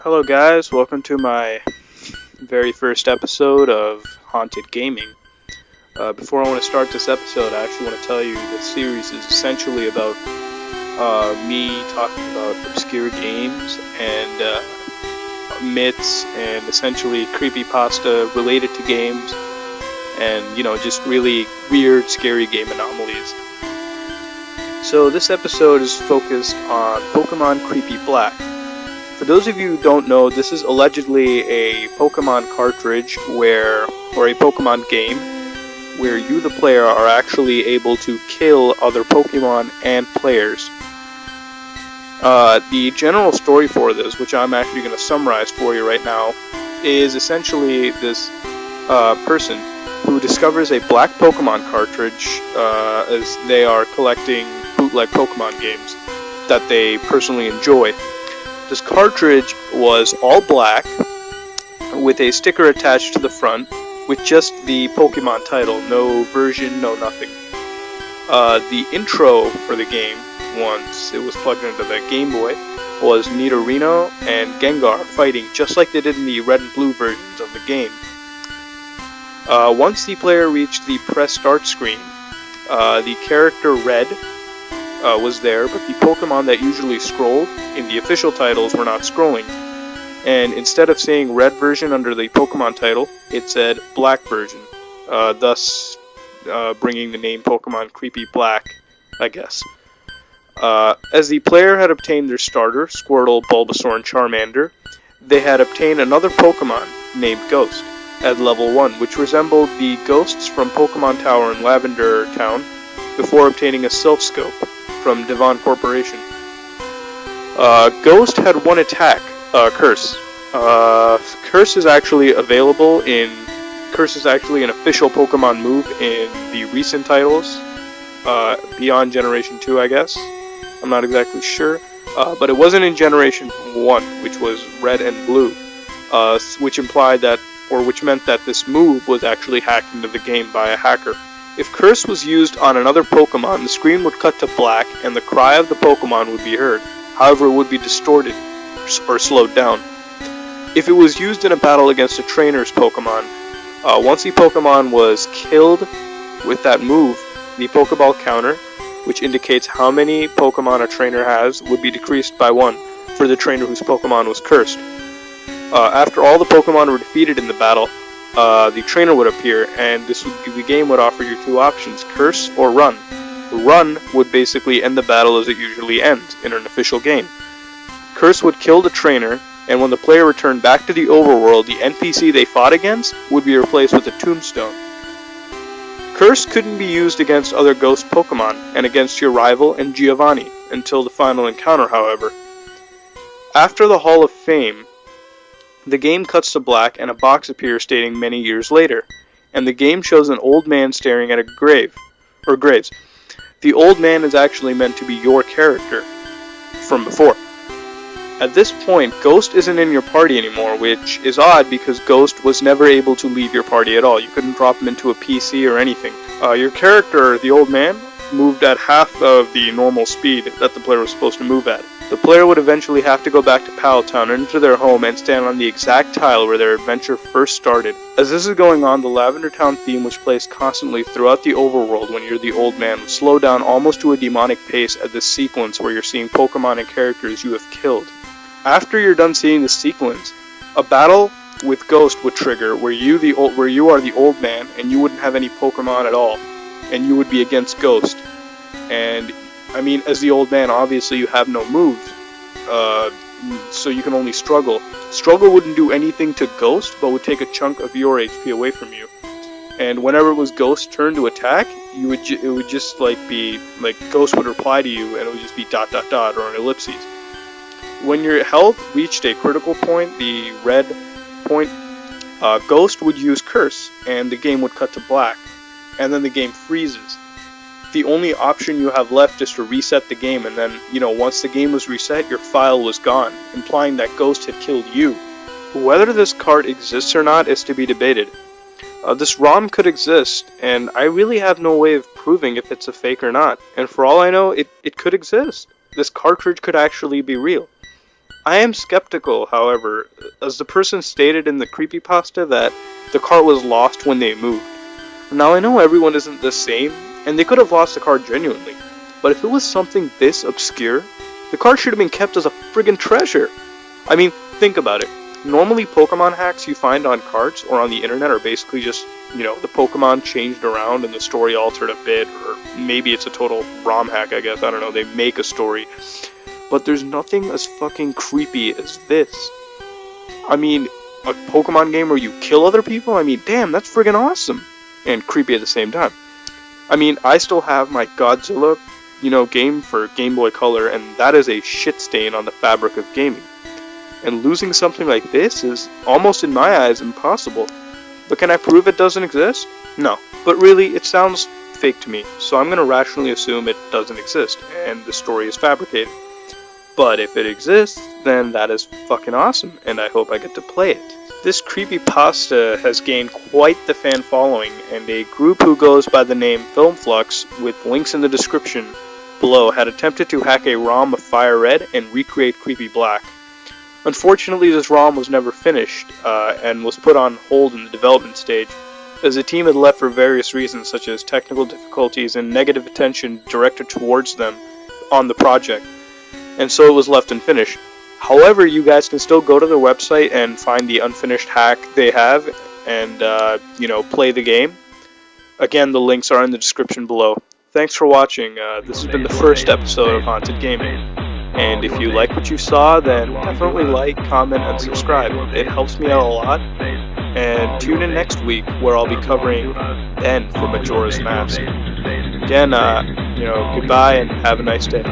Hello guys, welcome to my very first episode of Haunted Gaming. Before I want to start this episode, I actually want to tell you this series is essentially about me talking about obscure games and myths and essentially creepypasta related to games and, just really weird, scary game anomalies. So this episode is focused on Pokemon Creepy Black. For those of you who don't know, this is allegedly a Pokemon cartridge or a Pokemon game where you, the player, are actually able to kill other Pokemon and players. The general story for this, which I'm actually going to summarize for you right now, is essentially this person who discovers a black Pokemon cartridge as they are collecting bootleg Pokemon games that they personally enjoy. This cartridge was all black, with a sticker attached to the front, with just the Pokemon title, no version, no nothing. The intro for the game, once it was plugged into the Game Boy, was Nidorino and Gengar fighting just like they did in the red and blue versions of the game. Once the player reached the press start screen, the character Red was there, but the Pokemon that usually scrolled in the official titles were not scrolling. And instead of saying red version under the Pokemon title, it said black version, thus bringing the name Pokemon Creepy Black, I guess. As the player had obtained their starter, Squirtle, Bulbasaur, and Charmander, they had obtained another Pokemon named Ghost at level 1, which resembled the ghosts from Pokemon Tower in Lavender Town before obtaining a Silph Scope from Devon Corporation. Ghost had one attack, Curse. Curse is actually available in... Curse is actually an official Pokemon move in the recent titles, beyond Generation 2, I guess. I'm not exactly sure. But it wasn't in Generation 1, which was Red and Blue, which implied that, or which meant that this move was actually hacked into the game by a hacker. If Curse was used on another Pokemon, the screen would cut to black and the cry of the Pokemon would be heard. However, it would be distorted or slowed down. If it was used in a battle against a trainer's Pokemon, once the Pokemon was killed with that move, the Pokeball counter, which indicates how many Pokemon a trainer has, would be decreased by 1 for the trainer whose Pokemon was cursed. After all the Pokemon were defeated in the battle, the trainer would appear, and the game would offer you two options, Curse or Run. Run would basically end the battle as it usually ends in an official game. Curse would kill the trainer, and when the player returned back to the overworld, the NPC they fought against would be replaced with a tombstone. Curse couldn't be used against other ghost Pokemon, and against your rival and Giovanni, until the final encounter, however. After the Hall of Fame, the game cuts to black and a box appears stating many years later, and the game shows an old man staring at a graves. The old man is actually meant to be your character from before. At this point, Ghost isn't in your party anymore, which is odd because Ghost was never able to leave your party at all. You couldn't drop him into a PC or anything. Your character, the old man, moved at half of the normal speed that the player was supposed to move at. The player would eventually have to go back to Pallet Town and enter their home and stand on the exact tile where their adventure first started. As this is going on, the Lavender Town theme, which plays constantly throughout the overworld when you're the old man, would slow down almost to a demonic pace at this sequence where you're seeing Pokemon and characters you have killed. After you're done seeing the sequence, a battle with Ghost would trigger where you are the old man and you wouldn't have any Pokemon at all, and you would be against Ghost. And I mean, as the old man, obviously you have no moves, so you can only struggle. Struggle wouldn't do anything to Ghost, but would take a chunk of your HP away from you. And whenever it was Ghost's turn to attack, it would just be Ghost would reply to you, and it would just be ... or an ellipses. When your health reached a critical point, the red point, Ghost would use Curse, and the game would cut to black, and then the game freezes. The only option you have left is to reset the game, and then, once the game was reset, your file was gone, implying that Ghost had killed you. Whether this card exists or not is to be debated. This ROM could exist, and I really have no way of proving if it's a fake or not, and for all I know, it could exist. This cartridge could actually be real. I am skeptical, however, as the person stated in the creepypasta that the cart was lost when they moved. Now I know everyone isn't the same, and they could have lost the cart genuinely, but if it was something this obscure, the cart should have been kept as a friggin' treasure. I mean, think about it. Normally Pokemon hacks you find on carts or on the internet are basically just, you know, the Pokemon changed around and the story altered a bit, or maybe it's a total ROM hack, I guess, I don't know, they make a story. But there's nothing as fucking creepy as this. I mean, a Pokemon game where you kill other people? I mean, damn, that's friggin' awesome. And creepy at the same time. I mean, I still have my Godzilla, you know, game for Game Boy Color, and that is a shit stain on the fabric of gaming. And losing something like this is, almost in my eyes, impossible. But can I prove it doesn't exist? No. But really, it sounds fake to me, so I'm gonna rationally assume it doesn't exist, and the story is fabricated. But if it exists, then that is fucking awesome, and I hope I get to play it. This creepypasta has gained quite the fan following, and a group who goes by the name Filmflux, with links in the description below, had attempted to hack a ROM of Fire Red and recreate Creepy Black. Unfortunately, this ROM was never finished, and was put on hold in the development stage, as the team had left for various reasons such as technical difficulties and negative attention directed towards them on the project, and so it was left unfinished. However, you guys can still go to their website and find the unfinished hack they have, and, you know, play the game. Again, the links are in the description below. Thanks for watching. This has been the first episode of Haunted Gaming. And if you like what you saw, then definitely like, comment, and subscribe. It helps me out a lot. And tune in next week, where I'll be covering Ben from Majora's Mask. Again, you know, goodbye and have a nice day.